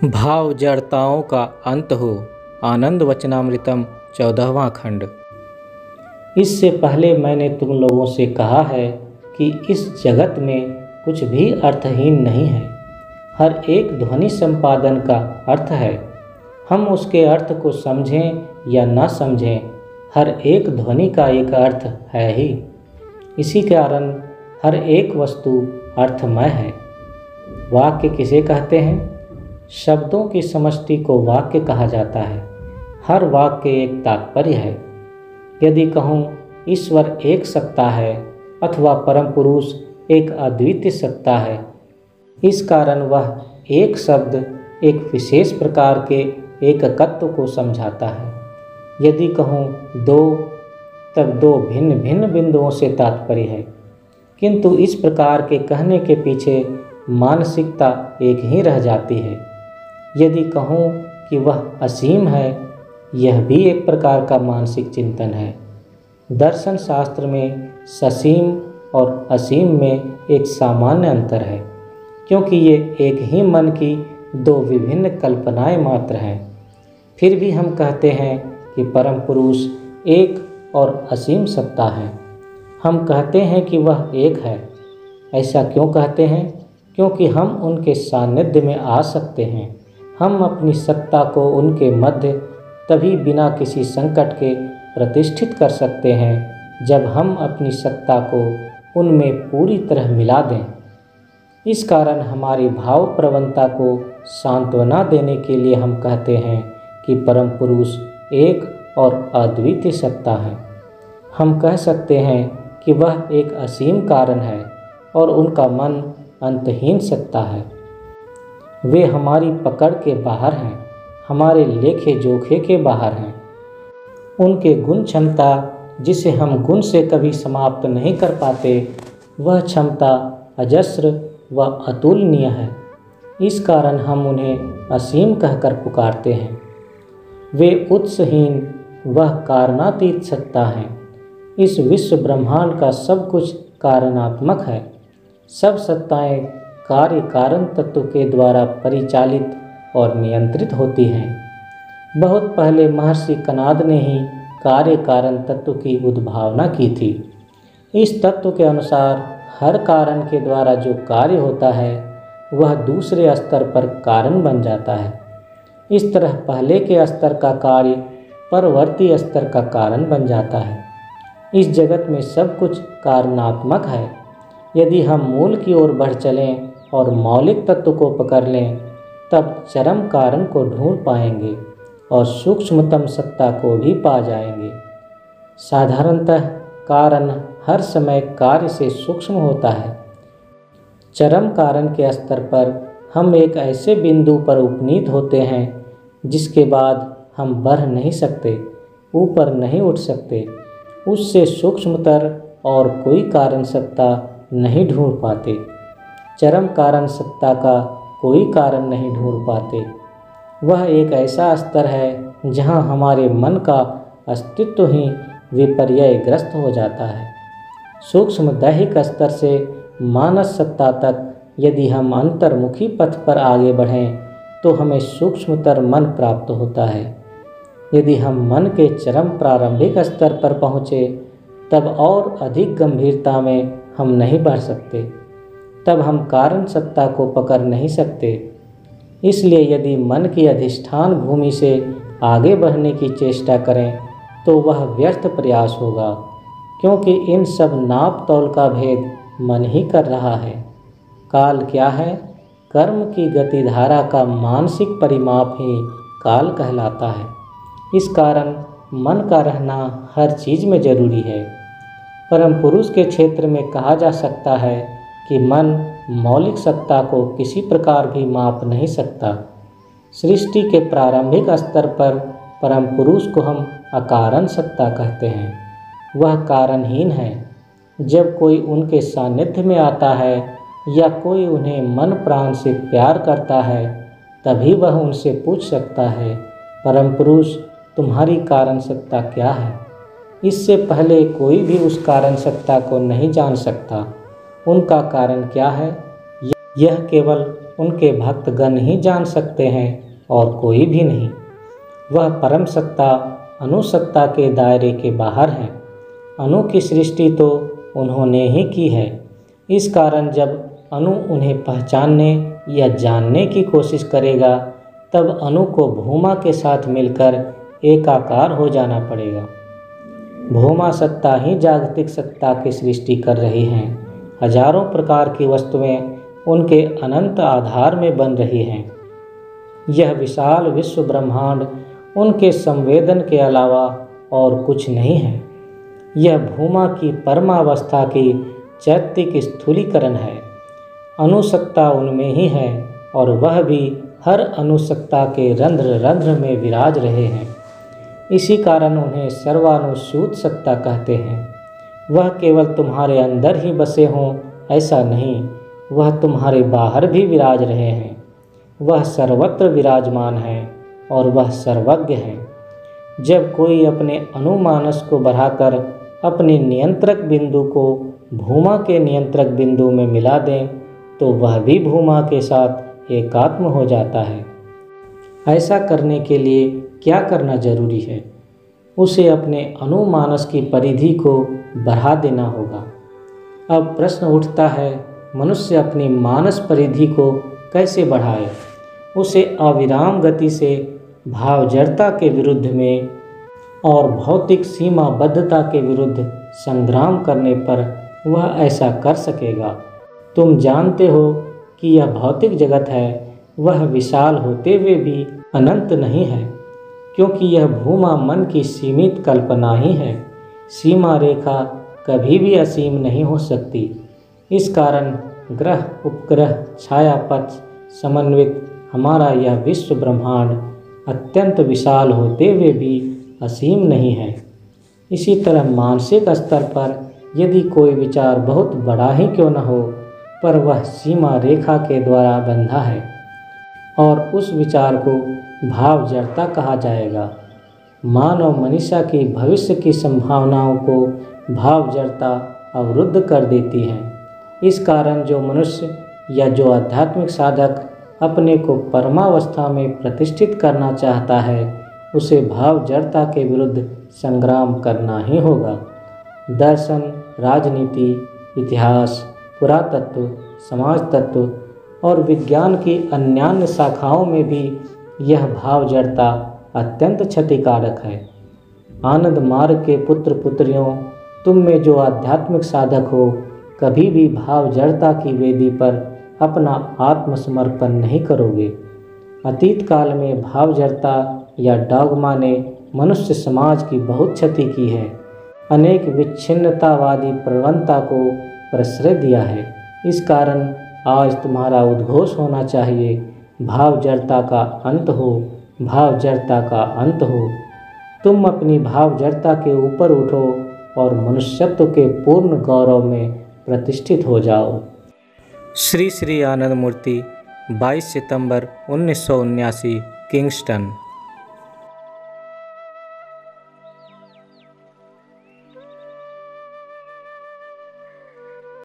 भाव जड़ताओं का अंत हो। आनंद वचनामृतम 14वां खंड। इससे पहले मैंने तुम लोगों से कहा है कि इस जगत में कुछ भी अर्थहीन नहीं है। हर एक ध्वनि संपादन का अर्थ है। हम उसके अर्थ को समझें या न समझें, हर एक ध्वनि का एक अर्थ है ही। इसी कारण हर एक वस्तु अर्थमय है। वाक्य किसे कहते हैं? शब्दों की समष्टि को वाक्य कहा जाता है। हर वाक्य एक तात्पर्य है। यदि कहूँ ईश्वर एक सत्ता है अथवा परम पुरुष एक अद्वितीय सत्ता है, इस कारण वह एक शब्द एक विशेष प्रकार के एकत्व को समझाता है। यदि कहूँ दो, तब दो भिन्न भिन्न बिंदुओं से तात्पर्य है, किंतु इस प्रकार के कहने के पीछे मानसिकता एक ही रह जाती है। यदि कहूँ कि वह असीम है, यह भी एक प्रकार का मानसिक चिंतन है। दर्शन शास्त्र में ससीम और असीम में एक सामान्य अंतर है, क्योंकि ये एक ही मन की दो विभिन्न कल्पनाएं मात्र हैं। फिर भी हम कहते हैं कि परम पुरुष एक और असीम सत्ता है। हम कहते हैं कि वह एक है। ऐसा क्यों कहते हैं? क्योंकि हम उनके सानिध्य में आ सकते हैं। हम अपनी सत्ता को उनके मध्य तभी बिना किसी संकट के प्रतिष्ठित कर सकते हैं जब हम अपनी सत्ता को उनमें पूरी तरह मिला दें। इस कारण हमारी भाव प्रवणता को सांत्वना देने के लिए हम कहते हैं कि परम पुरुष एक और अद्वितीय सत्ता है। हम कह सकते हैं कि वह एक असीम कारण है और उनका मन अंतहीन सत्ता है। वे हमारी पकड़ के बाहर हैं, हमारे लेखे जोखे के बाहर हैं। उनके गुण क्षमता, जिसे हम गुण से कभी समाप्त नहीं कर पाते, वह क्षमता अजस्र व अतुलनीय है। इस कारण हम उन्हें असीम कहकर पुकारते हैं। वे उत्सहीन वह कारणातीत सत्ता हैं। इस विश्व ब्रह्मांड का सब कुछ कारणात्मक है। सब सत्ताएं कार्य कारण तत्व के द्वारा परिचालित और नियंत्रित होती हैं। बहुत पहले महर्षि कनाद ने ही कार्य कारण तत्व की उद्भावना की थी। इस तत्व के अनुसार हर कारण के द्वारा जो कार्य होता है वह दूसरे स्तर पर कारण बन जाता है। इस तरह पहले के स्तर का कार्य परवर्ती स्तर का कारण बन जाता है। इस जगत में सब कुछ कारणात्मक है। यदि हम मूल की ओर बढ़ चलें और मौलिक तत्व को पकड़ लें, तब चरम कारण को ढूंढ पाएंगे और सूक्ष्मतम सत्ता को भी पा जाएंगे। साधारणतः कारण हर समय कार्य से सूक्ष्म होता है। चरम कारण के स्तर पर हम एक ऐसे बिंदु पर उपनीत होते हैं जिसके बाद हम बढ़ नहीं सकते, ऊपर नहीं उठ सकते। उससे सूक्ष्मतर और कोई कारण सत्ता नहीं ढूंढ पाते। चरम कारण सत्ता का कोई कारण नहीं ढूंढ पाते। वह एक ऐसा स्तर है जहां हमारे मन का अस्तित्व ही विपर्ययग्रस्त हो जाता है। सूक्ष्म दैहिक स्तर से मानस सत्ता तक यदि हम अंतर्मुखी पथ पर आगे बढ़ें तो हमें सूक्ष्मतर मन प्राप्त होता है। यदि हम मन के चरम प्रारंभिक स्तर पर पहुँचे, तब और अधिक गंभीरता में हम नहीं बढ़ सकते। तब हम कारण सत्ता को पकड़ नहीं सकते। इसलिए यदि मन की अधिष्ठान भूमि से आगे बढ़ने की चेष्टा करें तो वह व्यर्थ प्रयास होगा, क्योंकि इन सब नाप तौल का भेद मन ही कर रहा है। काल क्या है? कर्म की गतिधारा का मानसिक परिमाप ही काल कहलाता है। इस कारण मन का रहना हर चीज़ में जरूरी है। परम पुरुष के क्षेत्र में कहा जा सकता है कि मन मौलिक सत्ता को किसी प्रकार भी माप नहीं सकता। सृष्टि के प्रारंभिक स्तर पर परम पुरुष को हम अकारण सत्ता कहते हैं। वह कारणहीन है। जब कोई उनके सानिध्य में आता है या कोई उन्हें मन प्राण से प्यार करता है, तभी वह उनसे पूछ सकता है, परम पुरुष तुम्हारी कारण सत्ता क्या है? इससे पहले कोई भी उस कारण सत्ता को नहीं जान सकता। उनका कारण क्या है, यह केवल उनके भक्तगण ही जान सकते हैं और कोई भी नहीं। वह परम सत्ता अनुसत्ता के दायरे के बाहर है। अनु की सृष्टि तो उन्होंने ही की है। इस कारण जब अनु उन्हें पहचानने या जानने की कोशिश करेगा तब अनु को भूमा के साथ मिलकर एकाकार हो जाना पड़ेगा। भूमा सत्ता ही जागतिक सत्ता की सृष्टि कर रही हैं। हजारों प्रकार की वस्तुएं उनके अनंत आधार में बन रही हैं। यह विशाल विश्व ब्रह्मांड उनके संवेदन के अलावा और कुछ नहीं है। यह भूमा की परमावस्था की चैत्तिक स्थूलीकरण है। अनुसत्ता उनमें ही है और वह भी हर अनुसत्ता के रंध्र रंध्र में विराज रहे हैं। इसी कारण उन्हें सर्वानुस्यूत सत्ता कहते हैं। वह केवल तुम्हारे अंदर ही बसे हों ऐसा नहीं, वह तुम्हारे बाहर भी विराज रहे हैं। वह सर्वत्र विराजमान है और वह सर्वज्ञ है। जब कोई अपने अनुमानस को बढ़ाकर अपने नियंत्रक बिंदु को भूमा के नियंत्रक बिंदु में मिला दें तो वह भी भूमा के साथ एकात्म हो जाता है। ऐसा करने के लिए क्या करना जरूरी है? उसे अपने अनुमानस की परिधि को बढ़ा देना होगा। अब प्रश्न उठता है, मनुष्य अपनी मानस परिधि को कैसे बढ़ाए? उसे अविराम गति से भावजड़ता के विरुद्ध में और भौतिक सीमाबद्धता के विरुद्ध संग्राम करने पर वह ऐसा कर सकेगा। तुम जानते हो कि यह भौतिक जगत है, वह विशाल होते हुए भी अनंत नहीं है, क्योंकि यह भूमा मन की सीमित कल्पना ही है। सीमा रेखा कभी भी असीम नहीं हो सकती। इस कारण ग्रह उपग्रह छायापथ समन्वित हमारा यह विश्व ब्रह्मांड अत्यंत विशाल होते हुए भी असीम नहीं है। इसी तरह मानसिक स्तर पर यदि कोई विचार बहुत बड़ा ही क्यों न हो, पर वह सीमा रेखा के द्वारा बंधा है और उस विचार को भावजड़ता कहा जाएगा। मानव मनीषा की भविष्य की संभावनाओं को भावजड़ता अवरुद्ध कर देती है। इस कारण जो मनुष्य या जो आध्यात्मिक साधक अपने को परमावस्था में प्रतिष्ठित करना चाहता है, उसे भावजड़ता के विरुद्ध संग्राम करना ही होगा। दर्शन, राजनीति, इतिहास, पुरातत्व, समाज तत्व और विज्ञान की अन्यान्य शाखाओं में भी यह भावजड़ता अत्यंत क्षतिकारक है। आनंद मार्ग के पुत्र पुत्रियों, तुम में जो आध्यात्मिक साधक हो, कभी भी भावजड़ता की वेदी पर अपना आत्मसमर्पण नहीं करोगे। अतीत काल में भावजड़ता या डॉगमा ने मनुष्य समाज की बहुत क्षति की है। अनेक विच्छिन्नतावादी प्रवणता को प्रश्रय दिया है। इस कारण आज तुम्हारा उद्घोष होना चाहिए, भावजड़ता का अंत हो, भावजड़ता का अंत हो। तुम अपनी भावजड़ता के ऊपर उठो और मनुष्यत्व के पूर्ण गौरव में प्रतिष्ठित हो जाओ। श्री श्री आनंद मूर्ति, 22 सितंबर 1979, किंगस्टन।